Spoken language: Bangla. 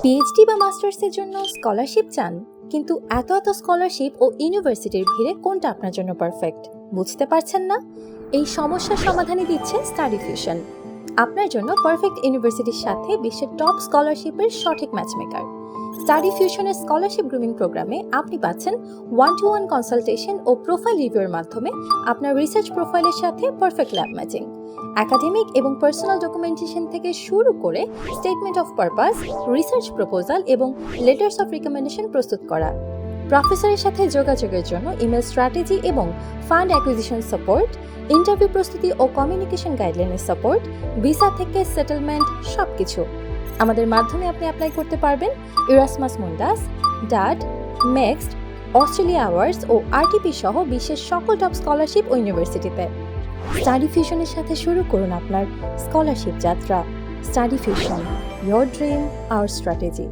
পিএইচডি বা মাস্টার্সের জন্য স্কলারশিপ চান, কিন্তু এত স্কলারশিপ ও ইউনিভার্সিটির ভিড়ে কোনটা আপনার জন্য পারফেক্ট বুঝতে পারছেন না? এই সমস্যার সমাধানই দিচ্ছে স্টাডি ফিউশন, আপনার জন্য পারফেক্ট ইউনিভার্সিটির সাথে বিশ্বের টপ স্কলারশিপের সঠিক ম্যাচমেকার। স্টাডি ফিউশনের স্কলারশিপ গ্রুমিং প্রোগ্রামে আপনি পাচ্ছেন 1-to-1 কনসালটেশন ও প্রোফাইল রিভিউর মাধ্যমে আপনার রিসার্চ প্রোফাইলের সাথে পারফেক্ট ল্যাব ম্যাচিং, একাডেমিক এবং পার্সোনাল ডকুমেন্টেশন থেকে শুরু করে statement of purpose, research proposal এবং লেটার্স অফ রিকমেন্ডেশন প্রস্তুত করা। প্রফেসরের সাথে যোগাযোগের জন্য ইমেল স্ট্র্যাটেজি এবং ফান্ড অ্যাকুইজিশন সাপোর্ট, ইন্টারভিউ প্রস্তুতি ও কমিউনিকেশন গাইডলাইনের সাপোর্ট, ভিসা থেকে সেটেলমেন্ট, সবকিছু আমাদের মাধ্যমে আপনি অ্যাপ্লাই করতে পারবেন ইরাসমাস মুন্ডাস, ডাড, মেক্সড, অস্ট্রেলিয়া আওয়ার্স ও আরটিপি সহ বিশ্বের সকল টপ স্কলারশিপ ও ইউনিভার্সিটিতে। স্টাডি ফিউশনের সাথে শুরু করুন আপনার স্কলারশিপ যাত্রা। Study Fusion, your dream, our strategy.